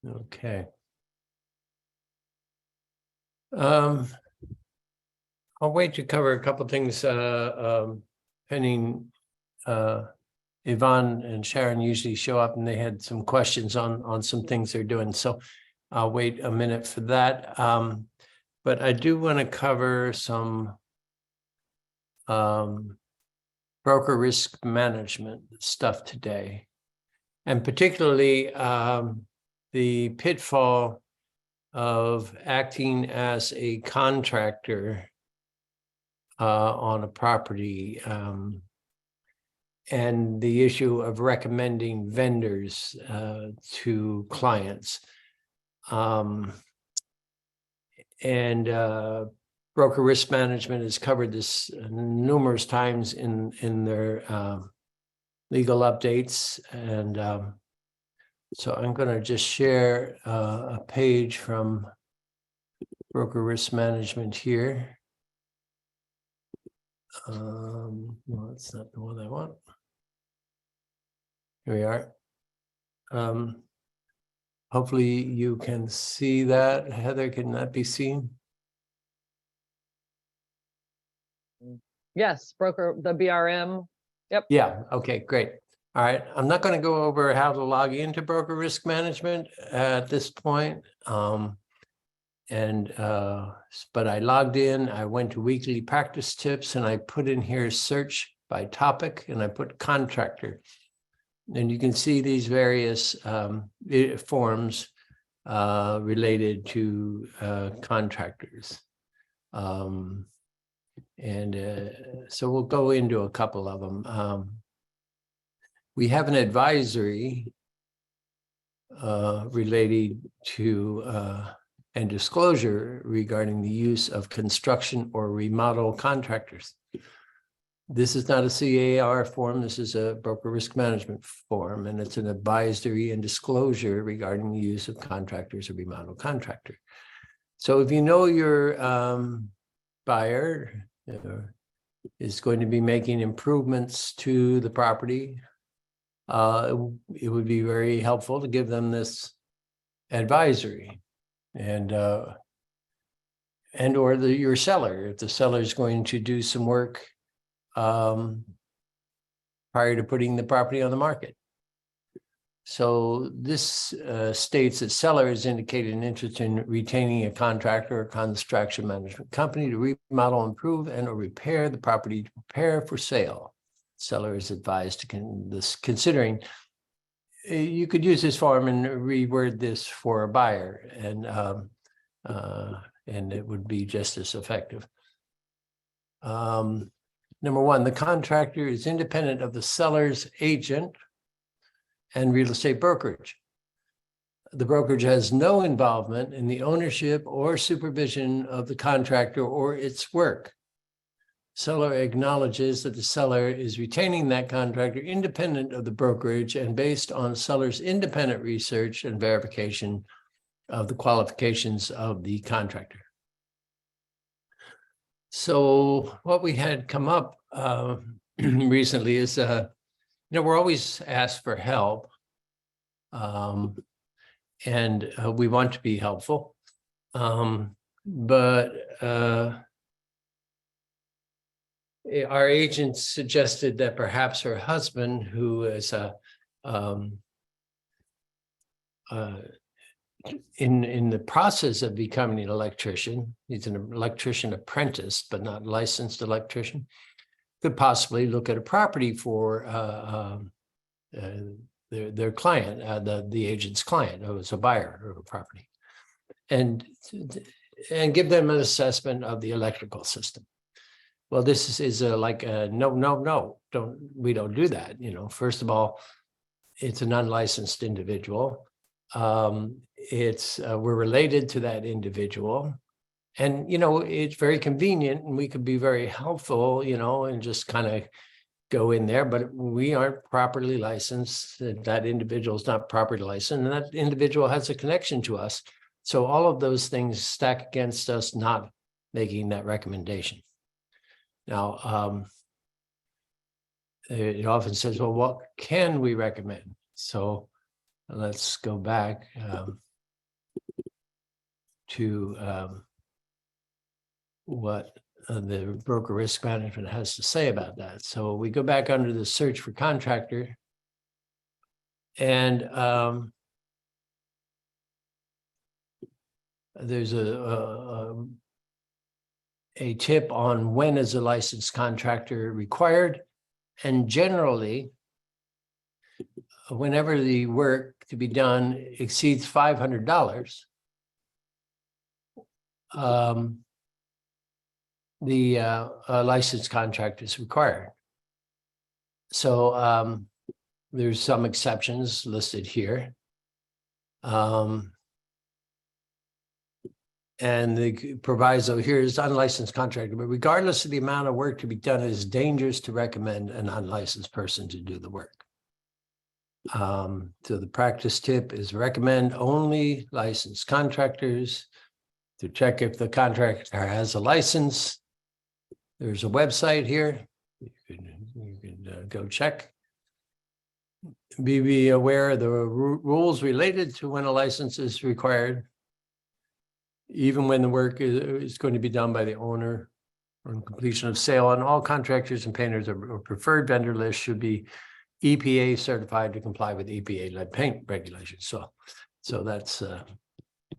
Okay. I'll wait to cover a couple things pending. Yvonne and Sharon usually show up and they had some questions on some things they're doing. So I'll wait a minute for that. But I do want to cover some broker risk management stuff today. And particularly the pitfall of acting as a contractor on a property, and the issue of recommending vendors to clients. Broker risk management has covered this numerous times in their legal updates. And so I'm going to just share a page from broker risk management here. No, it's not the one I want. Here we are. Hopefully you can see that. Heather, can that be seen? Yes, broker, the BRM. Yep. Yeah, okay, great. All right, I'm not going to go over how to log into broker risk management at this point. But I logged in, I went to weekly practice tips and I put in here search by topic and I put contractor. And you can see these various forms related to contractors. So we'll go into a couple of them. We have an advisory related to and disclosure regarding the use of construction or remodel contractors. This is not a CAR form, this is a broker risk management form, and it's an advisory and disclosure regarding the use of contractors or remodel contractor. So if you know your buyer is going to be making improvements to the property, it would be very helpful to give them this advisory. And or your seller, if the seller is going to do some work prior to putting the property on the market. So this states that seller has indicated an interest in retaining a contractor or construction management company to remodel, improve, and or repair the property to prepare for sale. Seller is advised to considering. You could use this form and reword this for a buyer, and it would be just as effective. Number one, the contractor is independent of the seller's agent and real estate brokerage. The brokerage has no involvement in the ownership or supervision of the contractor or its work. Seller acknowledges that the seller is retaining that contractor independent of the brokerage and based on seller's independent research and verification of the qualifications of the contractor. So what we had come up recently is, we're always asked for help, and we want to be helpful, but our agent suggested that perhaps her husband, who is in the process of becoming an electrician, he's an electrician apprentice, but not licensed electrician, could possibly look at a property for their client, the agent's client, who is a buyer of a property, and give them an assessment of the electrical system. Well, this is like a no, we don't do that. First of all, it's an unlicensed individual. We're related to that individual, and it's very convenient, and we could be very helpful, and just kind of go in there, but we aren't properly licensed. That individual is not properly licensed, and that individual has a connection to us. So all of those things stack against us not making that recommendation. Now, it often says, well, what can we recommend? So let's go back. to what the broker risk management has to say about that. So we go back under the search for contractor. And there's a tip on when is a licensed contractor required. And generally, whenever the work to be done exceeds $500, the licensed contract is required. So there's some exceptions listed here. And the proviso here is unlicensed contractor, but regardless of the amount of work to be done, it is dangerous to recommend an unlicensed person to do the work. So the practice tip is recommend only licensed contractors. To check if the contractor has a license, there's a website here. You can go check. Be aware of the rules related to when a license is required, even when the work is going to be done by the owner on completion of sale. And all contractors and painters or preferred vendor list should be EPA certified to comply with EPA lead paint regulations. So that's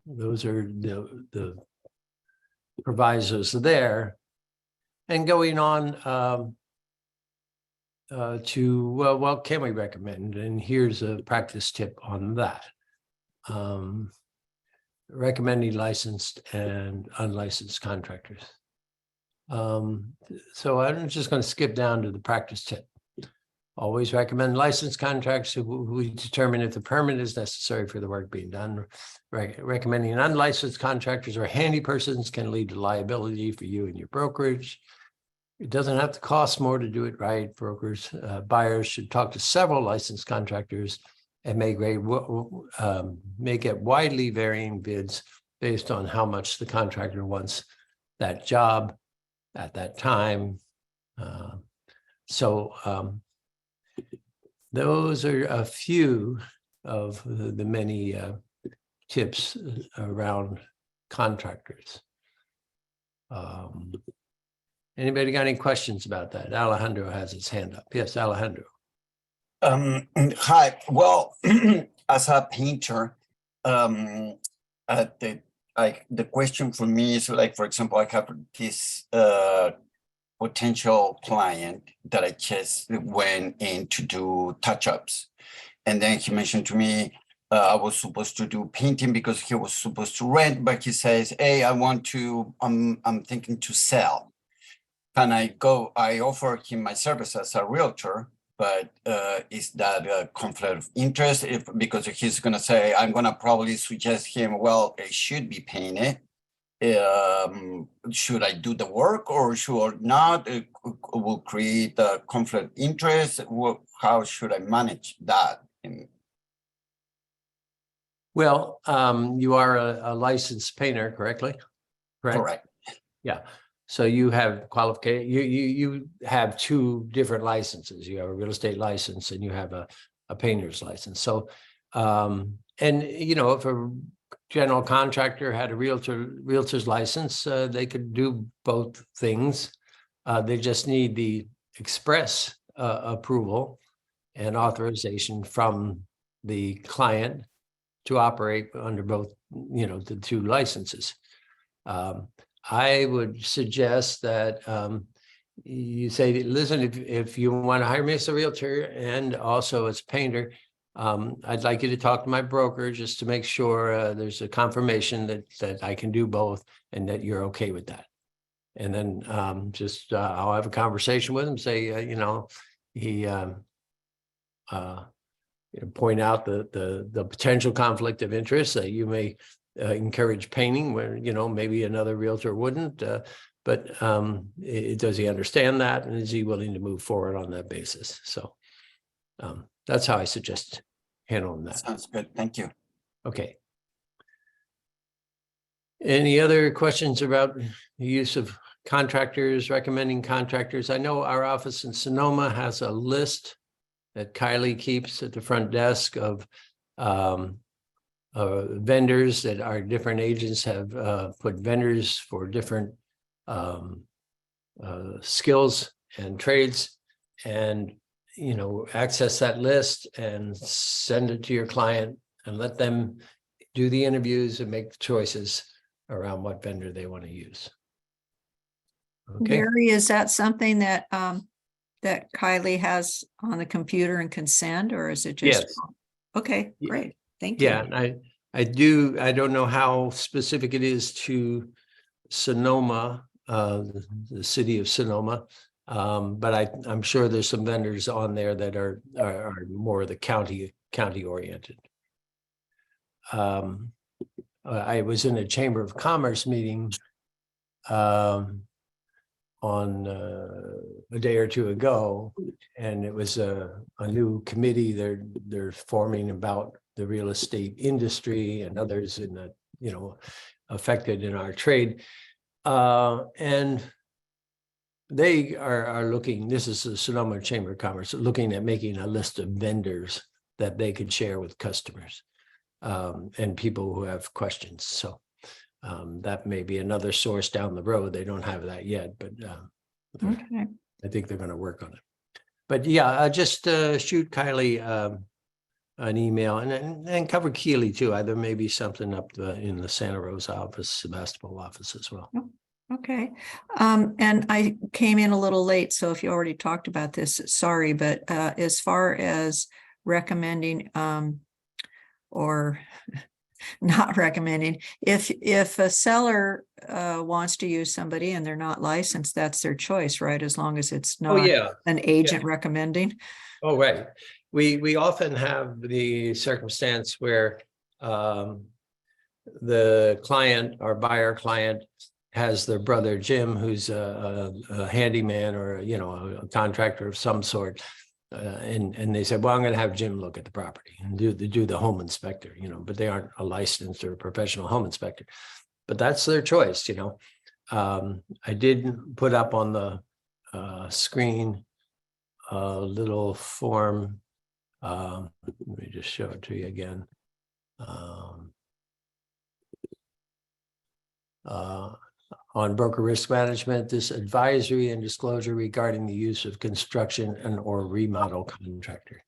those are the provisos there. And going on to what can we recommend? And here's a practice tip on that. Recommending licensed and unlicensed contractors. So I'm just going to skip down to the practice tip. Always recommend licensed contracts who determine if the permit is necessary for the work being done. Recommending unlicensed contractors or handy persons can lead to liability for you and your brokerage. It doesn't have to cost more to do it right. Brokers, buyers should talk to several licensed contractors and may get widely varying bids based on how much the contractor wants that job at that time. Those are a few of the many tips around contractors. Anybody got any questions about that? Alejandro has his hand up. Yes, Alejandro. Hi. Well, as a painter, the question for me is like, for example, I have this potential client that I just went in to do touch-ups, and then he mentioned to me I was supposed to do painting because he was supposed to rent, but he says, "Hey, I want to. I'm thinking to sell. Can I go?" I offer him my service as a realtor. But is that a conflict of interest? Because he's going to say, I'm going to probably suggest him, well, it should be painted. Should I do the work or should not? It will create a conflict of interest. How should I manage that? Well, you are a licensed painter, correctly? Correct. Yeah. So you have qualification. You have two different licenses. You have a real estate license and you have a painter's license. So, and you know, if a general contractor had a realtor's license, they could do both things. They just need the express approval and authorization from the client to operate under both, you know, the two licenses. I would suggest that you say, listen, if you want to hire me as a realtor and also as a painter, I'd like you to talk to my broker just to make sure there's a confirmation that I can do both and that you're okay with that. And then I'll have a conversation with him, say, you know, point out the potential conflict of interest that you may encourage painting where, you know, maybe another realtor wouldn't, but does he understand that, and is he willing to move forward on that basis? So that's how I suggest handling that. Sounds good. Thank you. Okay. Any other questions about the use of contractors, recommending contractors? I know our office in Sonoma has a list that Kylie keeps at the front desk of vendors that our different agents have put vendors for different skills and trades, and access that list and send it to your client and let them do the interviews and make choices around what vendor they want to use. Okay. Gary, is that something that that Kylie has on the computer and can send, or is it just? Yes. Okay, Yeah. great. Thank you. Yeah, and I don't know how specific it is to Sonoma, the city of Sonoma. But I'm sure there's some vendors on there that are more of the county oriented. I was in a Chamber of Commerce meeting on a day or two ago, and it was a new committee they're forming about the real estate industry and others in the affected in our trade, and they are looking. This is the Sonoma Chamber of Commerce looking at making a list of vendors that they could share with customers and people who have questions. So that may be another source down the road. They don't have that yet, but Okay. I think they're going to work on it. But yeah, just shoot Kylie an email and cover Keely too. There may be something up in the Santa Rosa office, Sebastopol office as well. Okay. And I came in a little late, so if you already talked about this, sorry, but as far as recommending or not recommending, if a seller wants to use somebody and they're not licensed, that's their choice, right? As long as it's Oh not yeah. an agent recommending. Oh right. We often have the circumstance where the client or buyer client has their brother Jim, who's a handyman or a contractor of some sort, and they said, well, I'm going to have Jim look at the property and do the home inspector, but they aren't a licensed or professional home inspector. But that's their choice. I did put up on the screen a little form. Let me just show it to you again. On broker risk management, this advisory and disclosure regarding the use of construction and or remodel contractor.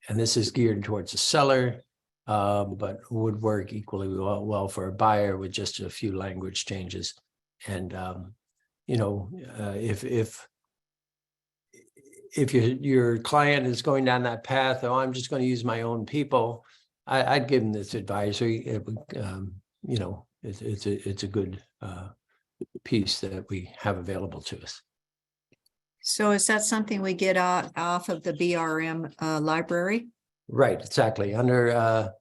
And this is geared towards a seller, but would work equally well for a buyer with just a few language changes. And if your client is going down that path, oh, I'm just going to use my own people, I'd give them this advisory. It would, it's a good piece that we have available to us. So is that something we get off of the BRM library? Right, exactly. Under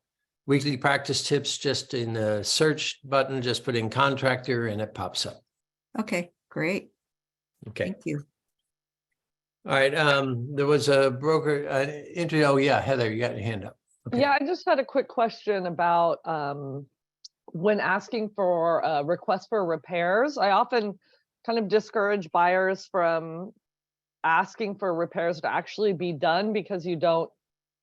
weekly practice tips, just in the search button, just put in contractor and it pops up. Okay, great. Okay. Thank you. All right. There was a broker interview. Oh yeah, Heather, you got your hand up. Okay. Yeah, I just had a quick question about when asking for requests for repairs. I often kind of discourage buyers from asking for repairs to actually be done because you don't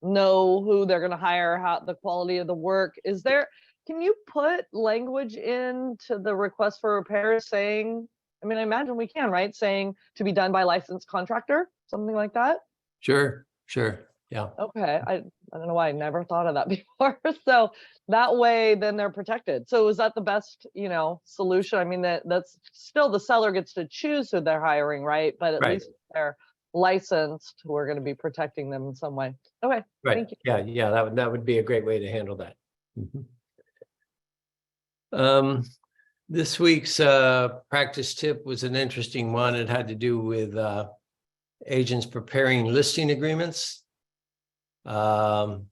know who they're going to hire, how the quality of the work. Can you put language into the request for repairs saying, I mean, I imagine we can, right? Saying to be done by licensed contractor, something like that? Sure. Yeah. Okay, I don't know why I never thought of that before. So that way, then they're protected. So is that the best, solution? I mean, that's still the seller gets to choose who they're hiring, right? But at least they're licensed, we're going to be protecting them in some way. Okay, Right. thank you. Yeah. That would be a great way to handle that. This week's practice tip was an interesting one. It had to do with agents preparing listing agreements. So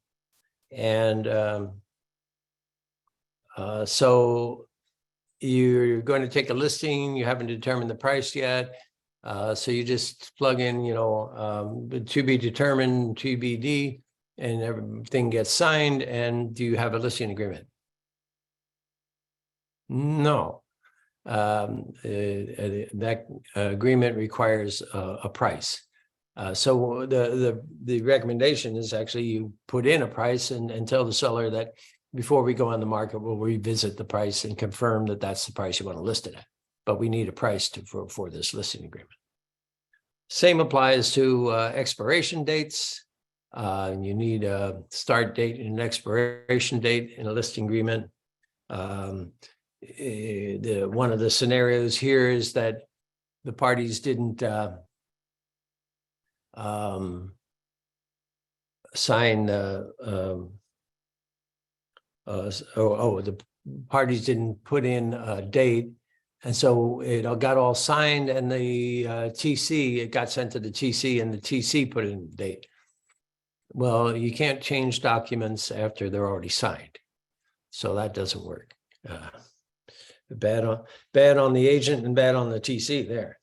you're going to take a listing, you haven't determined the price yet. So you just plug in, to be determined, TBD, and everything gets signed. And do you have a listing agreement? No. That agreement requires a price. So the recommendation is actually you put in a price and tell the seller that before we go on the market, we'll revisit the price and confirm that that's the price you want to list it at. But we need a price for this listing agreement. Same applies to expiration dates. You need a start date and an expiration date in a listing agreement. One of the scenarios here is that the parties didn't sign the parties didn't put in a date, and so it got all signed, and the TC, it got sent to the TC, and the TC put in the date. Well, you can't change documents after they're already signed, so that doesn't work. Bad on the agent and bad on the TC there.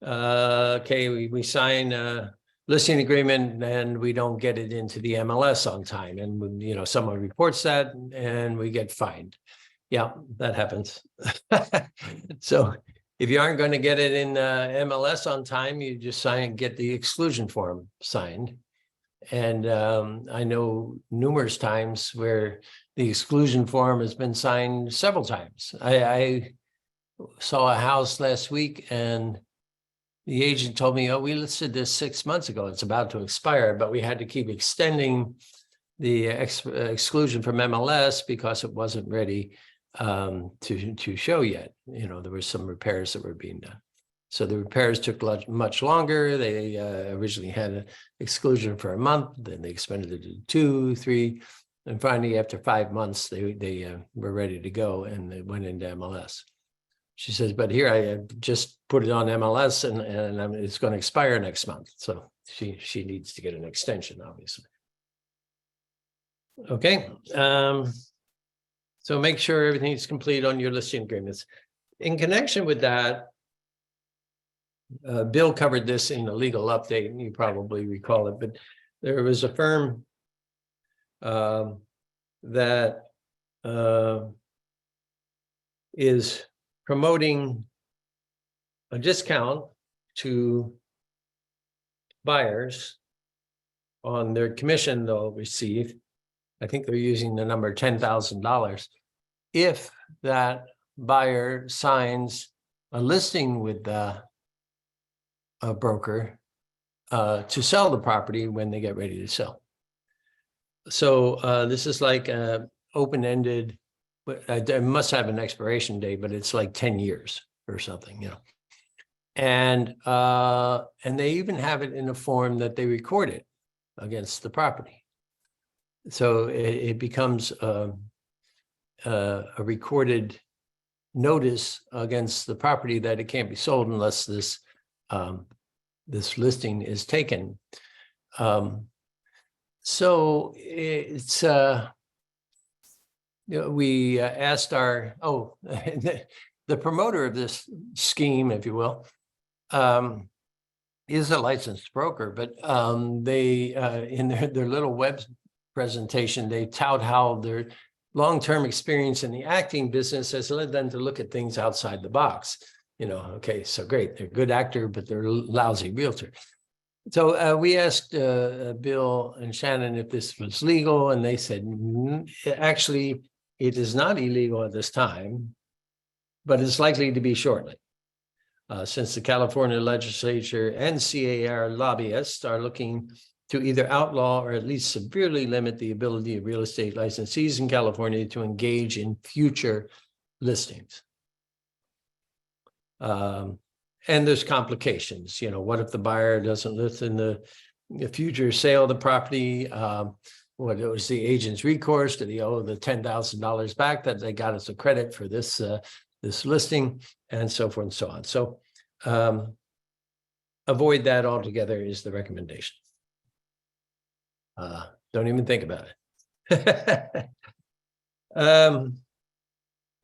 Okay, we sign a listing agreement and we don't get it into the MLS on time, and you know, someone reports that and we get fined. Yeah, that happens. So if you aren't going to get it in MLS on time, you just get the exclusion form signed. And I know numerous times where the exclusion form has been signed several times. I saw a house last week and the agent told me, oh, we listed this 6 months ago. It's about to expire, but we had to keep extending the exclusion from MLS because it wasn't ready to show yet. You know, there were some repairs that were being done. So the repairs took much longer. They originally had an exclusion for a month, then they expanded it to 2, 3, and finally after 5 months, they were ready to go and they went into MLS. She says, but here I just put it on MLS and it's going to expire next month. So she needs to get an extension, obviously. Okay. So make sure everything is complete on your listing agreements. In connection with that, Bill covered this in the legal update, and you probably recall it, but there was a firm that is promoting a discount to buyers on their commission they'll receive. I think they're using the number $10,000 if that buyer signs a listing with a broker to sell the property when they get ready to sell. So this is like open-ended, but it must have an expiration date, but it's like 10 years or something, you know. And they even have it in a form that they record it against the property. So it becomes a recorded notice against the property that it can't be sold unless this this listing is taken. So it's you know, we asked our the promoter of this scheme, if you will, is a licensed broker, but they in their little web presentation, they tout how their long-term experience in the acting business has led them to look at things outside the box. You know, okay, so great, they're a good actor, but they're a lousy realtor. So we asked Bill and Shannon if this was legal, and they said, actually, it is not illegal at this time, but it's likely to be shortly. Since the California legislature and CAR lobbyists are looking to either outlaw or at least severely limit the ability of real estate licensees in California to engage in future listings. And there's complications. You know, what if the buyer doesn't list in the future sale of the property? What was the agent's recourse? Did he owe the $10,000 back that they got as a credit for this this listing, and so forth and so on? So avoid that altogether is the recommendation. Don't even think about it.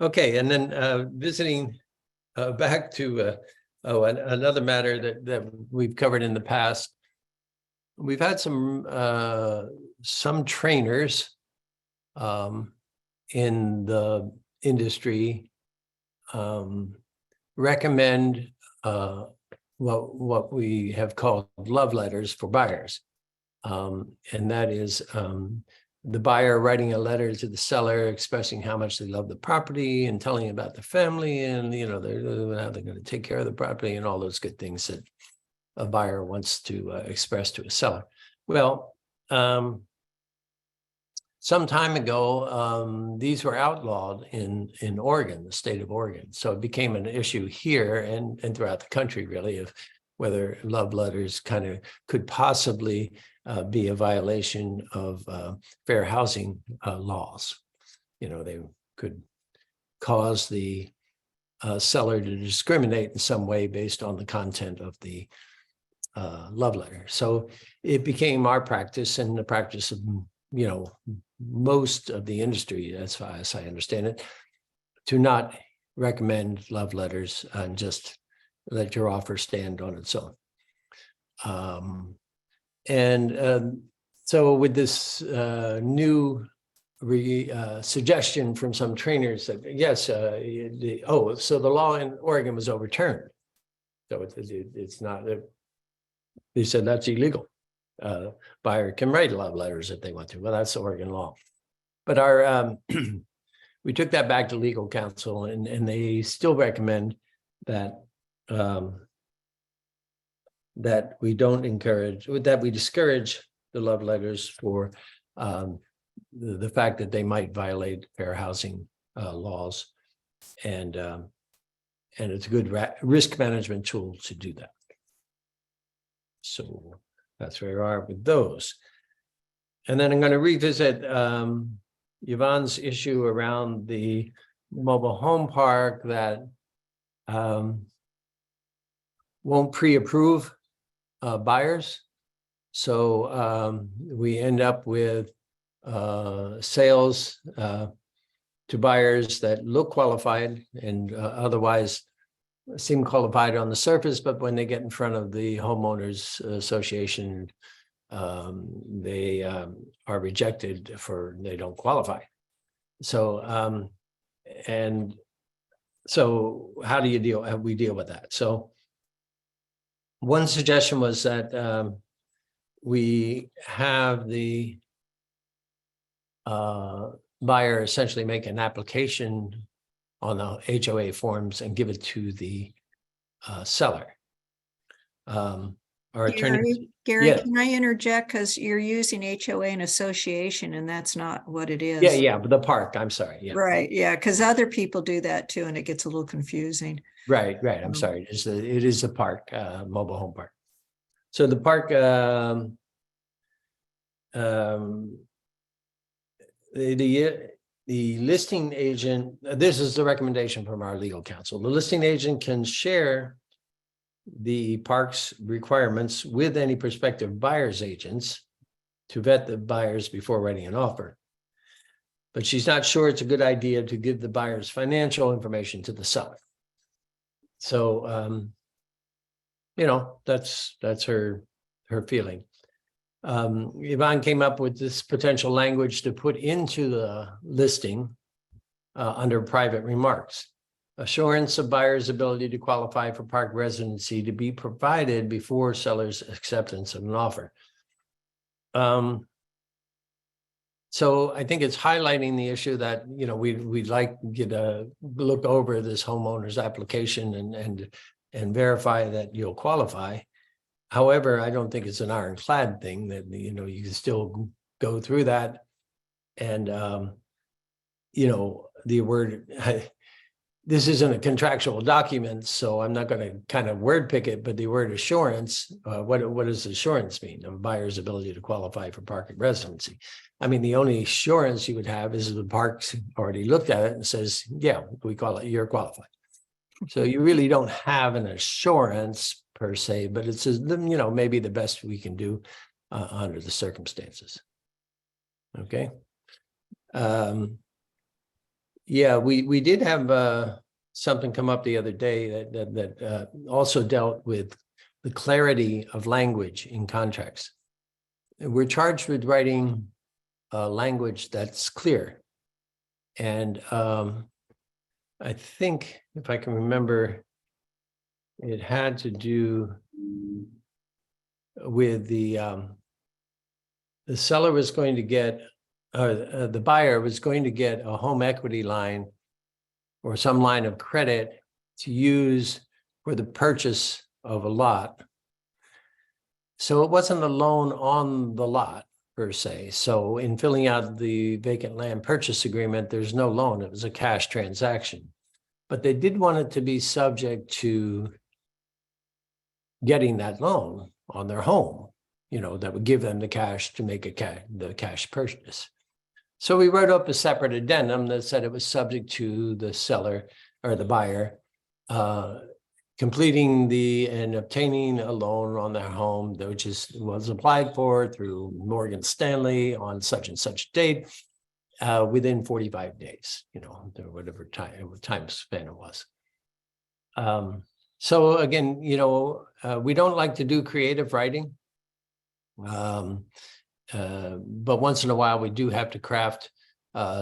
Okay, and then visiting back to another matter that we've covered in the past. We've had some trainers in the industry recommend what we have called love letters for buyers. And that is the buyer writing a letter to the seller expressing how much they love the property and telling about the family and, you know, how they're going to take care of the property and all those good things that a buyer wants to express to a seller. Well, some time ago, these were outlawed in Oregon, the state of Oregon. So it became an issue here and throughout the country, really, of whether love letters kind of could possibly be a violation of fair housing laws. You know, they could cause the seller to discriminate in some way based on the content of the love letter. So it became our practice and the practice of, you know, most of the industry, as far as I understand it, to not recommend love letters and just let your offer stand on its own. So with this new suggestion from some trainers that, yes, so the law in Oregon was overturned. So it's not, they said that's illegal. Buyer can write love letters if they want to. Well, that's the Oregon law. But our we took that back to legal counsel, and they still recommend that that we don't encourage, that we discourage the love letters for the fact that they might violate fair housing laws, and it's a good risk management tool to do that. So that's where we are with those. And then I'm going to revisit Yvonne's issue around the mobile home park that won't pre-approve buyers. So we end up with sales to buyers that look qualified and otherwise seem qualified on the surface, but when they get in front of the homeowners association, they are rejected for they don't qualify. So and so how do you deal? How we deal with that? So one suggestion was that we have the buyer essentially make an application on the HOA forms and give it to the seller. Our attorney, Gary, yeah. can I interject? Because you're using HOA and association, and that's not what it is. Yeah, but the park, I'm sorry. Yeah. Right, yeah, because other people do that too, and it gets a little confusing. Right. I'm sorry. It is a park, mobile home park. So the park, the listing agent, this is the recommendation from our legal counsel. The listing agent can share the park's requirements with any prospective buyer's agents to vet the buyers before writing an offer. But she's not sure it's a good idea to give the buyer's financial information to the seller. So, you know, that's her feeling. Yvonne came up with this potential language to put into the listing under private remarks. Assurance of buyer's ability to qualify for park residency to be provided before seller's acceptance of an offer. So I think it's highlighting the issue that, you know, we'd like to get a look over this homeowner's application and verify that you'll qualify. However, I don't think it's an ironclad thing that, you know, you can still go through that. And, you know, the word, this isn't a contractual document, so I'm not going to kind of word pick it, but the word assurance, what does assurance mean? A buyer's ability to qualify for park residency. I mean, the only assurance you would have is the park's already looked at it and says, yeah, we call it, you're qualified. So you really don't have an assurance per se, but it's, you know, maybe the best we can do under the circumstances. Okay. Yeah, we did have something come up the other day that also dealt with the clarity of language in contracts. We're charged with writing language that's clear. And I think, if I can remember, it had to do with the the seller was going to get, the buyer was going to get a home equity line or some line of credit to use for the purchase of a lot. So it wasn't a loan on the lot per se. So in filling out the vacant land purchase agreement, there's no loan. It was a cash transaction. But they did want it to be subject to getting that loan on their home, that would give them the cash to make the cash purchase. So we wrote up a separate addendum that said it was subject to the seller or the buyer completing and obtaining a loan on their home, which was applied for through Morgan Stanley on such and such date within 45 days, whatever time span it was. So again, we don't like to do creative writing. But once in a while, we do have to craft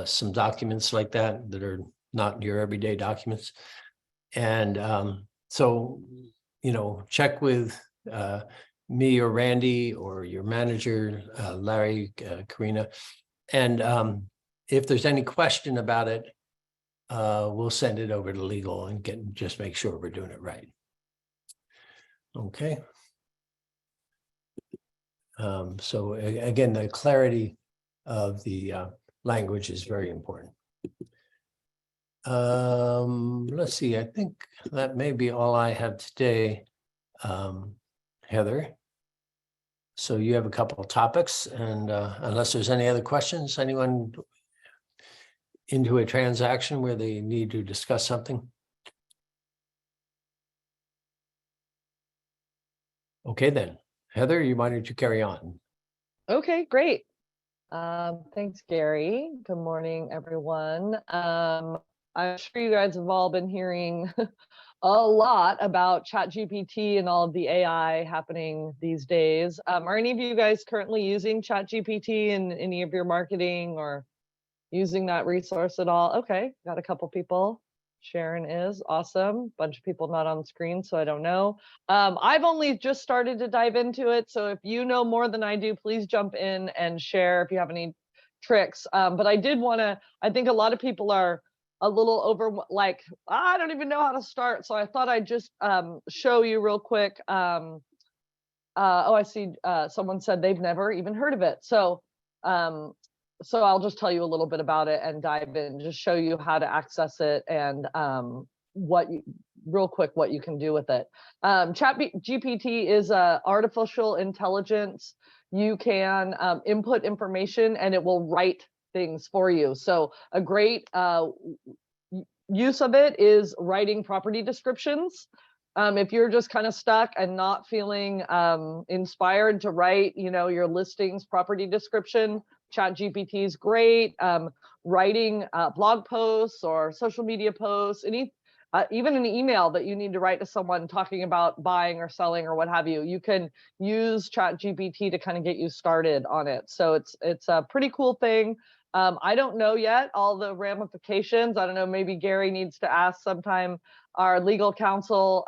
some documents like that are not your everyday documents. And so, check with me or Randy or your manager, Larry, Karina. And if there's any question about it, we'll send it over to legal and just make sure we're doing it right. Okay. So again, the clarity of the language is very important. Let's see, I think that may be all I have today, Heather. So you have a couple of topics, and unless there's any other questions, anyone into a transaction where they need to discuss something? Okay, then. Heather, why don't you carry on? Okay, great. Thanks, Gary. Good morning, everyone. I'm sure you guys have all been hearing a lot about ChatGPT and all of the AI happening these days. Are any of you guys currently using ChatGPT in any of your marketing or using that resource at all? Okay, got a couple people. Sharon is awesome. Bunch of people not on screen, so I don't know. I've only just started to dive into it, so if you know more than I do, please jump in and share if you have any tricks. But I did want to, I think a lot of people are a little over, like, I don't even know how to start. So I thought I'd just show you real quick. Oh, I see someone said they've never even heard of it. So I'll just tell you a little bit about it and dive in, just show you how to access it and real quick what you can do with it. ChatGPT is artificial intelligence. You can input information and it will write things for you. So a great use of it is writing property descriptions. If you're just kind of stuck and not feeling inspired to write, your listings property description, ChatGPT is great. Writing blog posts or social media posts, even an email that you need to write to someone talking about buying or selling or what have you, you can use ChatGPT to kind of get you started on it. So it's a pretty cool thing. I don't know yet all the ramifications. I don't know, maybe Gary needs to ask sometime our legal counsel.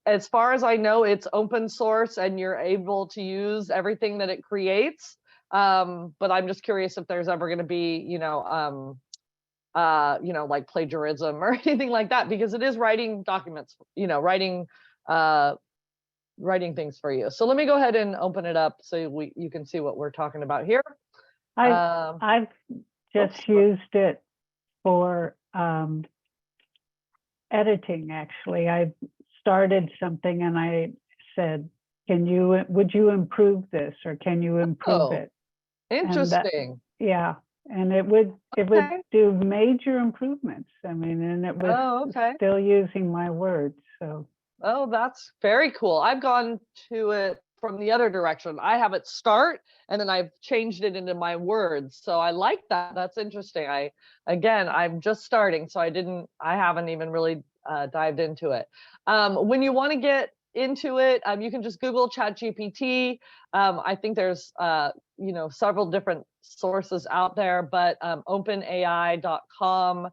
As far as I know, it's open source and you're able to use everything that it creates. But I'm just curious if there's ever going to be, like plagiarism or anything like that, because it is writing documents, writing things for you. So let me go ahead and open it up so you can see what we're talking about here. I've just used it for editing, actually. I started something and I said, would you improve this, or can you improve it? Interesting. And it would do major improvements. I mean, and it was still using my words. So that's very cool. I've gone to it from the other direction. I have it start and then I've changed it into my words. So I like that. That's interesting. I'm just starting, so I haven't even really dived into it. When you want to get into it, you can just Google ChatGPT. I think there's several different sources out there, but openai.com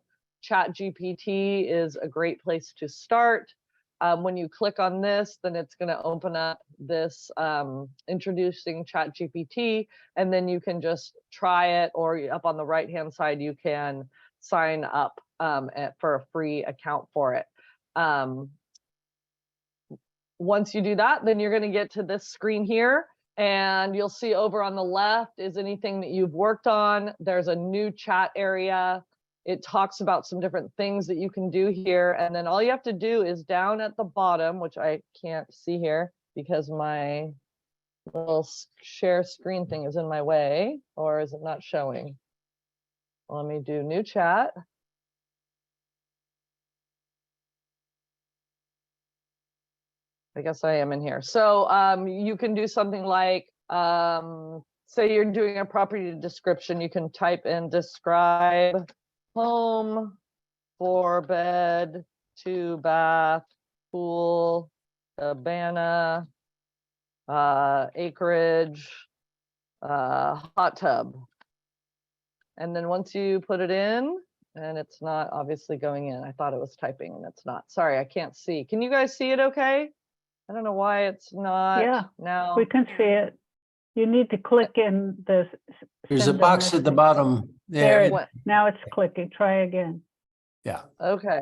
ChatGPT is a great place to start. when you click on this, then it's going to open up this introducing ChatGPT, and then you can just try it, or up on the right hand side, you can sign up for a free account for it. Once you do that, then you're going to get to this screen here, and you'll see over on the left is anything that you've worked on. There's a new chat area. It talks about some different things that you can do here. And then all you have to do is down at the bottom, which I can't see here because my little share screen thing is in my way, or is it not showing? Let me do new chat. I guess I am in here. So you can do something like, say you're doing a property description, you can type in describe home, 4-bed, 2-bath, pool, cabana, acreage, hot tub. And then once you put it in, and it's not obviously going in, I thought it was typing and it's not. Sorry, I can't see. Can you guys see it okay? I don't know why it's not Yeah, now. We can see it. You need to click in the. There's a send box at the message. bottom There there. it What? Now it's clicking. Try again. Yeah, Okay.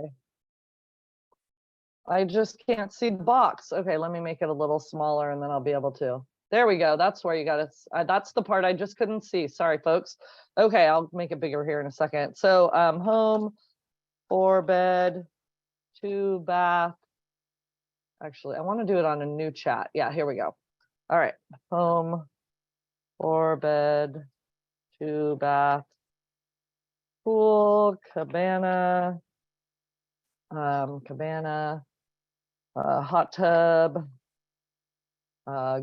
I just can't see the box. Okay, let me make it a little smaller and then I'll be able to. There we go. That's where you got it. That's the part I just couldn't see. Sorry, folks. Okay, I'll make it bigger here in a second. So home, 4-bed, 2-bath. Actually, I want to do it on a new chat. Yeah, here we go. All right, home, 4-bed, 2-bath, pool, cabana, hot tub,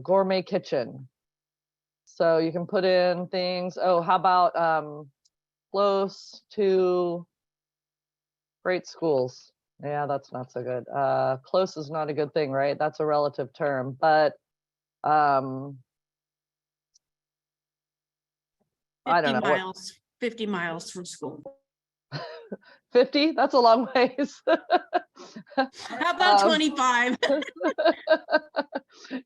gourmet kitchen. So you can put in things. Oh, how about close to great schools? Yeah, that's not so good. Close is not a good thing, right? That's a relative term, but I don't know. 50 miles from school. 50? That's a long ways. How about 25?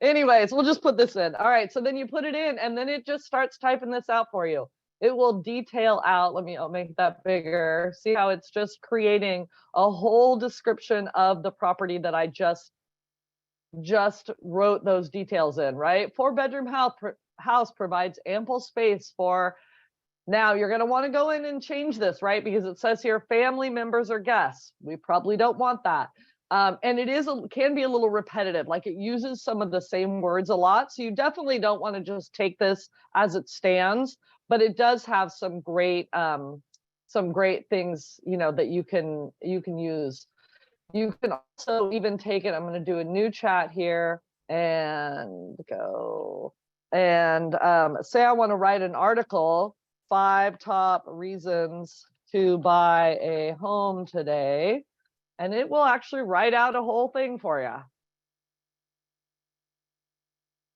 Anyways, we'll just put this in. All right, so then you put it in and then it just starts typing this out for you. It will detail out, I'll make that bigger. See how it's just creating a whole description of the property that I just wrote those details in, right? 4-bedroom house provides ample space for. Now you're going to want to go in and change this, right? Because it says here family members or guests. We probably don't want that. And it can be a little repetitive, like it uses some of the same words a lot. So you definitely don't want to just take this as it stands, but it does have some great things, that you can use. You can also even take it. I'm going to do a new chat here and go and say I want to write an article, 5 top reasons to buy a home today. And it will actually write out a whole thing for you.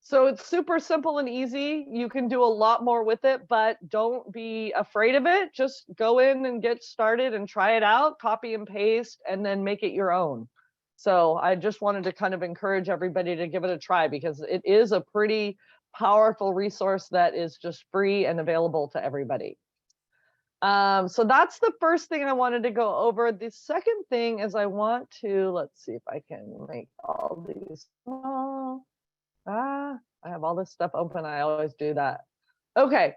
So it's super simple and easy. You can do a lot more with it, but don't be afraid of it. Just go in and get started and try it out, copy and paste, and then make it your own. So I just wanted to kind of encourage everybody to give it a try because it is a pretty powerful resource that is just free and available to everybody. So that's the first thing I wanted to go over. The second thing is I want to, let's see if I can make all these small. I have all this stuff open. I always do that. Okay.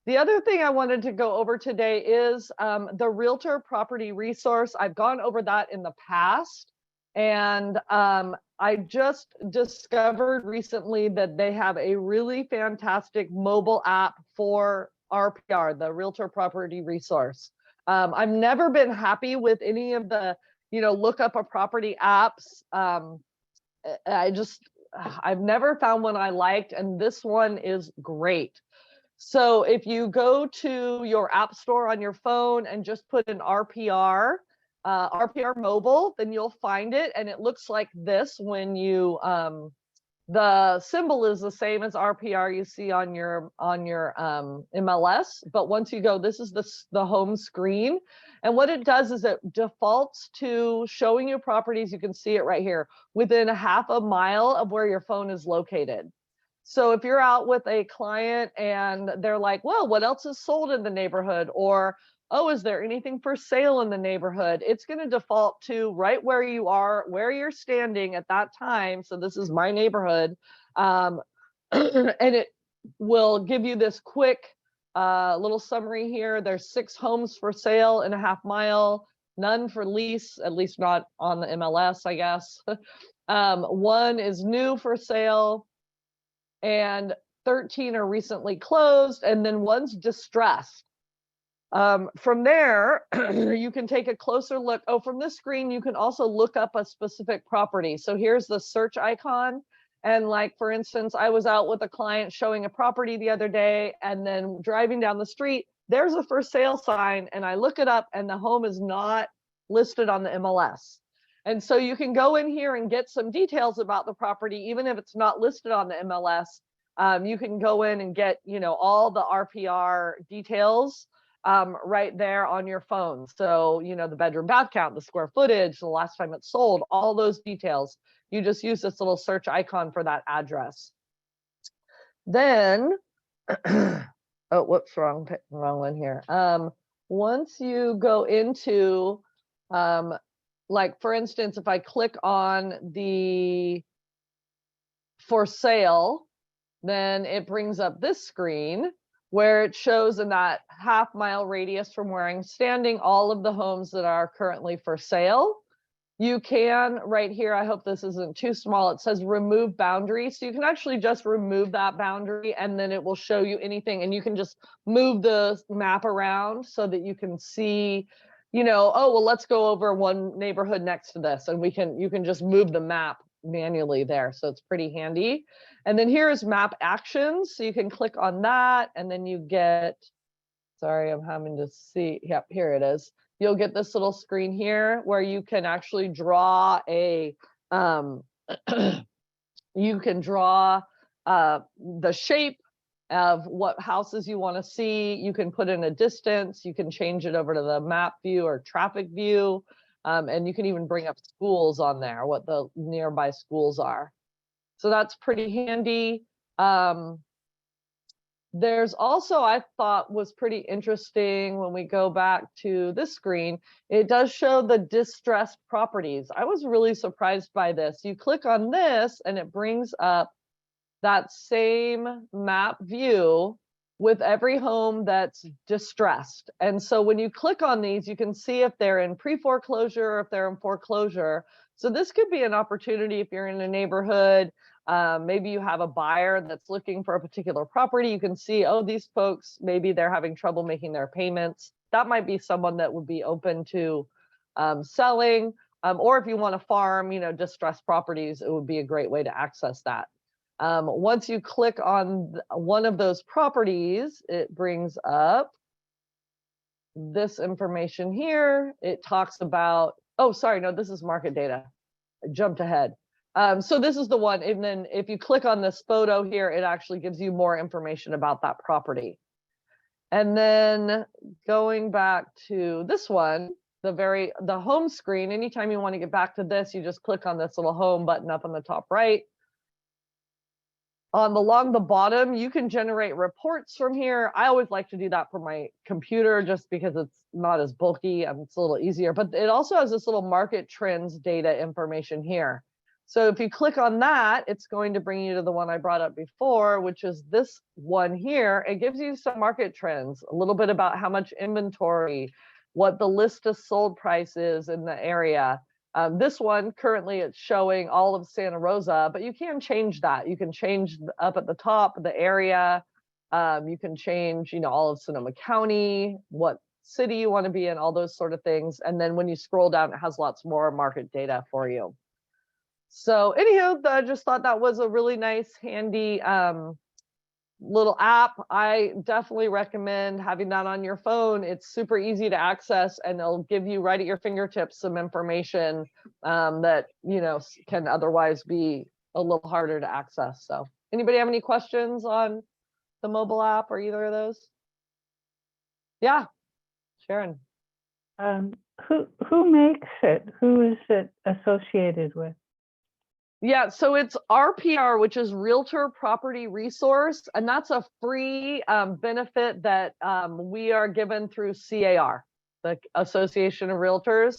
The other thing I wanted to go over today is the Realtor Property Resource. I've gone over that in the past. And I just discovered recently that they have a really fantastic mobile app for RPR, the Realtor Property Resource. I've never been happy with any of the, look up a property apps. I've never found one I liked, and this one is great. So if you go to your app store on your phone and just put in RPR mobile, then you'll find it, and it looks like this when you The symbol is the same as RPR you see on your MLS, but once you go, this is the home screen. And what it does is it defaults to showing you properties. You can see it right here within a half a mile of where your phone is located. So if you're out with a client and they're like, well, what else is sold in the neighborhood? Or, oh, is there anything for sale in the neighborhood? It's going to default to right where you are, where you're standing at that time. So this is my neighborhood. And it will give you this quick little summary here. There's 6 homes for sale in a half mile, none for lease, at least not on the MLS, I guess. 1 is new for sale, and 13 are recently closed, and then 1's distressed. From there, you can take a closer look. Oh, from this screen, you can also look up a specific property. So here's the search icon. And like, for instance, I was out with a client showing a property the other day, and then driving down the street, there's a for sale sign, and I look it up and the home is not listed on the MLS. And so you can go in here and get some details about the property, even if it's not listed on the MLS. You can go in and get, all the RPR details right there on your phone. So, the bedroom, bath count, the square footage, the last time it sold, all those details. You just use this little search icon for that address. Then, oh, whoops, wrong one here. Once you go into, like, for instance, if I click on the for sale, then it brings up this screen where it shows in that half mile radius from where I'm standing all of the homes that are currently for sale. You can right here, I hope this isn't too small, it says remove boundary. So you can actually just remove that boundary, and then it will show you anything, and you can just move the map around so that you can see, oh, well, let's go over one neighborhood next to this, and you can just move the map manually there. So it's pretty handy. And then here's map actions. So you can click on that, and then you get, sorry, I'm having to see. Yep, here it is. You'll get this little screen here where you can actually draw a, you can draw the shape of what houses you want to see. You can put in a distance. You can change it over to the map view or traffic view. And you can even bring up schools on there, what the nearby schools are. So that's pretty handy. There's also, I thought was pretty interesting when we go back to this screen, it does show the distressed properties. I was really surprised by this. You click on this and it brings up that same map view with every home that's distressed. And so when you click on these, you can see if they're in pre-foreclosure or if they're in foreclosure. So this could be an opportunity if you're in a neighborhood. Maybe you have a buyer that's looking for a particular property. You can see, oh, these folks, maybe they're having trouble making their payments. That might be someone that would be open to selling. Or if you want to farm, distressed properties, it would be a great way to access that. Once you click on one of those properties, it brings up this information here. It talks about, oh, sorry, no, this is market data. I jumped ahead. So this is the one, and then if you click on this photo here, it actually gives you more information about that property. And then going back to this one, the home screen, anytime you want to get back to this, you just click on this little home button up on the top right. Along the bottom, you can generate reports from here. I always like to do that for my computer just because it's not as bulky. It's a little easier, but it also has this little market trends data information here. So if you click on that, it's going to bring you to the one I brought up before, which is this one here. It gives you some market trends, a little bit about how much inventory, what the list of sold price is in the area. This one, currently it's showing all of Santa Rosa, but you can change that. You can change up at the top the area. You can change, all of Sonoma County, what city you want to be in, all those sort of things. And then when you scroll down, it has lots more market data for you. So anywho, I just thought that was a really nice, handy little app. I definitely recommend having that on your phone. It's super easy to access, and it'll give you right at your fingertips some information that can otherwise be a little harder to access. So anybody have any questions on the mobile app or either of those? Yeah, Sharon. Who makes it? Who is it associated with? Yeah, so it's RPR, which is Realtor Property Resource, and that's a free benefit that we are given through CAR, the Association of Realtors.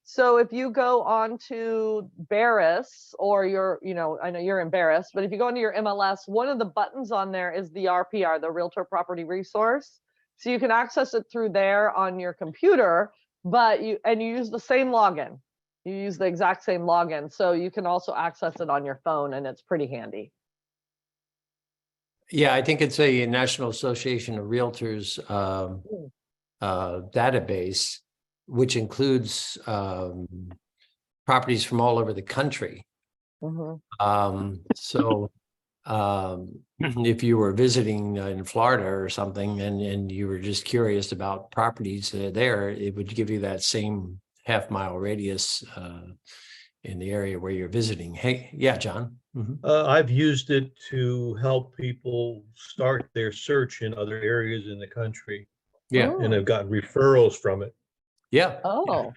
So if you go on to Barris, or I know you're in Barris, but if you go into your MLS, one of the buttons on there is the RPR, the Realtor Property Resource. So you can access it through there on your computer, but you use the same login. You use the exact same login, so you can also access it on your phone, and it's pretty handy. Yeah, I think it's a National Association of Realtors database, which includes properties from all over the country. So if you were visiting in Florida or something, and you were just curious about properties there, it would give you that same half-mile radius in the area where you're visiting. Hey, yeah, John. I've used it to help people start their search in other areas in the country, Yeah, and I've gotten referrals from it. yeah, Oh,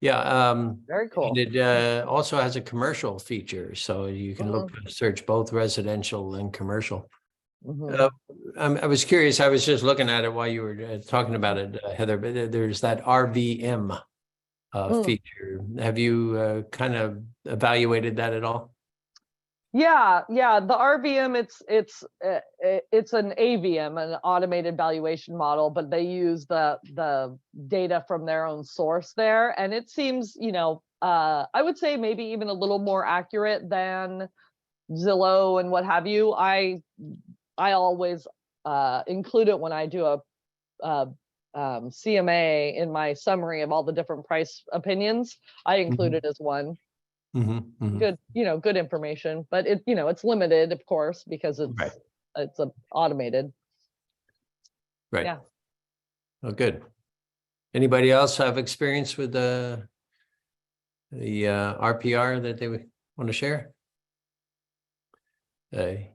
yeah. very cool. And it also has a commercial feature, so you can search both residential and commercial. I was curious. I was just looking at it while you were talking about it, Heather. But there's that RVM feature. Have you kind of evaluated that at all? Yeah, the RVM, it's an AVM, an automated valuation model, but they use the data from their own source there, and it seems, I would say maybe even a little more accurate than Zillow and what have you. I always include it when I do a CMA in my summary of all the different price opinions. I include it as one. Good, good information, but it's limited, of course, because it's automated. Right. Yeah. Oh, good. Anybody else have experience with the RPR that they would want to share?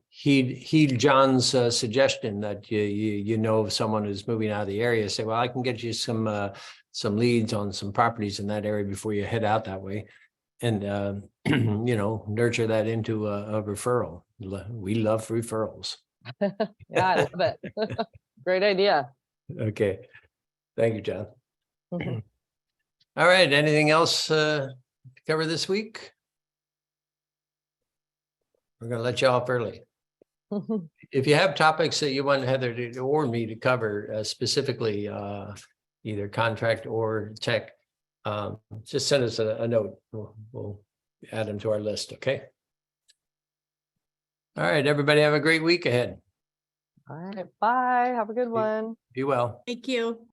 Heed John's suggestion that you know of someone who's moving out of the area. Say, well, I can get you some leads on some properties in that area before you head out that way, and nurture that into a referral. We love referrals. Yeah, I love it. Great idea. Okay, thank you, John. All right, anything else to cover this week? We're going to let you off early. If you have topics that you want Heather or me to cover specifically, either contract or tech, just send us a note. We'll add them to our list. Okay. All right, everybody have a great week ahead. All right, bye. Have a good one. Be well. Thank you.